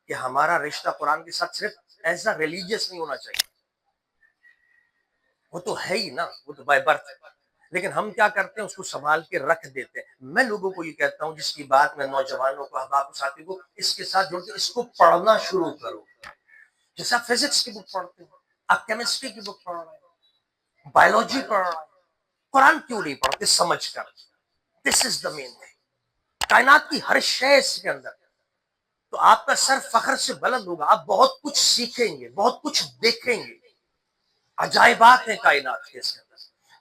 کہ ہمارا رشتہ قرآن کے ساتھ صرف ایسا ریلیجیس نہیں ہونا چاہیے، وہ تو ہے ہی نا، وہ تو بائی برتھ ہے، لیکن ہم کیا کرتے ہیں اس کو سنبھال کے رکھ دیتے ہیں۔ میں لوگوں کو یہ کہتا ہوں، جس کی بات میں نوجوانوں کو، احباب ساتھی کو اس کے ساتھ جوڑ کے اس کو پڑھنا شروع کرو۔ جیسے آپ فزکس کی بک پڑھتے ہیں، آپ کیمسٹری کی بک پڑھ رہے ہیں، بایولوجی پڑھ رہے ہیں، قرآن کیوں نہیں پڑھتے سمجھ کر؟ دس از دا مین تھنگ۔ کائنات کی ہر شے اس کے اندر، تو آپ کا سر فخر سے بلند ہوگا، آپ بہت کچھ سیکھیں گے، بہت کچھ دیکھیں گے، عجائبات ہیں کائنات کے اس کے اندر۔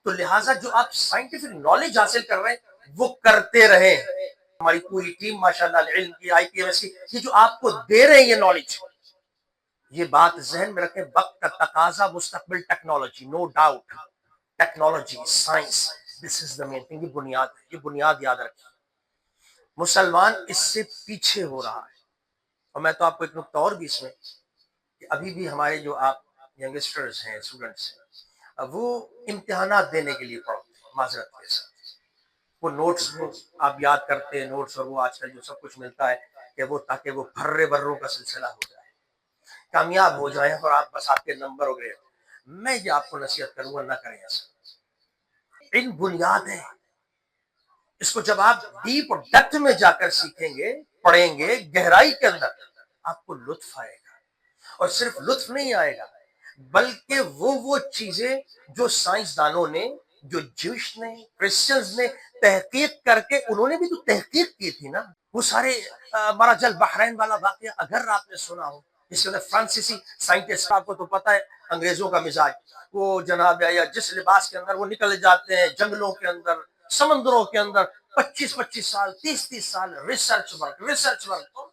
تو لہٰذا جو آپ سائنٹیفک نالج حاصل کر رہے ہیں وہ کرتے رہیں۔ ہماری پوری ٹیم ماشاءاللہ علم کی، آئی پی ایم ایس کی، یہ جو آپ کو دے رہے ہیں یہ نالج، یہ بات ذہن میں رکھیں، وقت کا تقاضا، مستقبل technology, no doubt, technology, science, this is the main thing, یہ بنیاد ہے، یہ بنیاد یاد رکھیں۔ مسلمان اس سے پیچھے ہو رہا ہے، اور میں تو آپ کو ایک نکتہ اور بھی اس میں، کہ ابھی بھی ہمارے جو آپ ینگسٹرز ہیں، اسٹوڈنٹس ہیں، وہ امتحانات دینے کے لیے پڑھتے ہیں معذرت کے ساتھ، وہ نوٹس وہ آپ یاد کرتے ہیں، نوٹس، اور وہ آج کل جو سب کچھ ملتا ہے کہ وہ تاکہ وہ پھرے بروں کا سلسلہ ہو جائے، کامیاب ہو جائیں، اور آپ بس آپ کے نمبر ہو گئے۔ میں یہ آپ کو نصیحت کروں گا، نہ کریں ایسا۔ علم بنیاد ہے، اس کو جب آپ ڈیپ اور ڈیپتھ میں جا کر سیکھیں گے، پڑھیں گے، گہرائی کے اندر، آپ کو لطف آئے گا، اور صرف لطف نہیں آئے گا بلکہ وہ چیزیں جو سائنسدانوں نے، جو جوش نے، کرسچنز نے تحقیق کر کے، انہوں نے بھی تو تحقیق کی تھی نا، وہ سارے مرج البحرین والا واقعہ اگر آپ نے سنا ہو، جس کے اندر فرانسیسی سائنٹسٹ، آپ کو تو پتہ ہے انگریزوں کا مزاج، وہ جناب یا جس لباس کے اندر وہ نکل جاتے ہیں جنگلوں کے اندر، سمندروں کے اندر، 25 سال، 30 سال ریسرچ ورک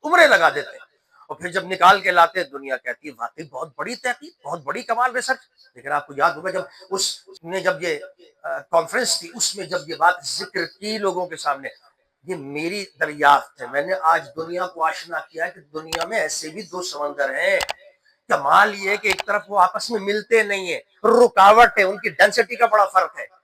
عمریں لگا دیتے ہیں، اور پھر جب نکال کے لاتے ہیں، دنیا کہتی ہے واقعی بہت بڑی تحقیق، بہت بڑی کمال ریسرچ۔ لیکن آپ کو یاد ہوگا جب یہ کانفرنس تھی، اس میں جب یہ بات ذکر کی لوگوں کے سامنے، یہ میری دریافت ہے، میں نے آج دنیا کو آشنا کیا کہ دنیا میں ایسے بھی دو سمندر ہیں۔ کمال یہ ہے کہ ایک طرف وہ آپس میں ملتے نہیں ہیں، رکاوٹ ہے، ان کی ڈینسٹی کا بڑا فرق ہے،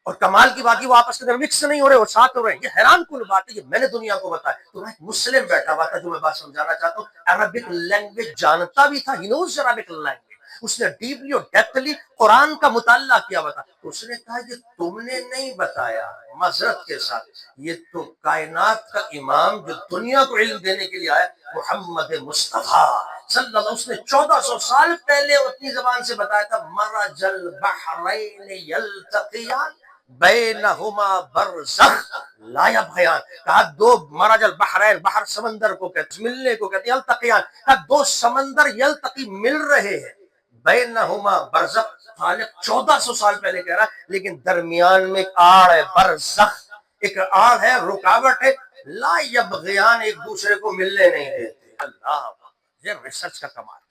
اور کمال کی بات یہ وہ آپس کے اندر مکس نہیں ہو رہے اور ساتھ ہو رہے ہیں۔ یہ حیران کن بات ہے، یہ میں نے دنیا کو بتایا۔ تو میں مسلم بیٹھا ہوا تھا، جو میں بات سمجھانا چاہتا ہوں، عربک لینگویج جانتا بھی تھا، ہی نوز عربک لینگویج، اس نے ڈیپلی اور ڈیپتھلی قرآن کا مطالعہ کیا ہوا تھا۔ اس نے کہا کہ تم نے نہیں بتایا، معذرت کے ساتھ، یہ تو کائنات کا امام جو دنیا کو علم دینے کے لیے آیا، محمد مصطفیٰ صلی اللہ علیہ وسلم، اس نے 1400 سال پہلے اپنی زبان سے بتایا تھا، مرج البحرین یلتقیان بینہما برزخ لا یبغیان، کہا دو مرج البحرین، بحر سمندر کو کہتے، ملنے کو کہتے، یلتقیان، کہا دو سمندر یلتقی مل رہے ہیں، بینہما برزخ، خالق 1400 سال پہلے کہہ رہا ہے، لیکن درمیان میں ایک آڑ ہے، برزخ، ایک آڑ ہے، رکاوٹ ہے، لا یبغیان، ایک دوسرے کو ملنے نہیں دیتے۔ اللہ، یہ ریسرچ کا کمال۔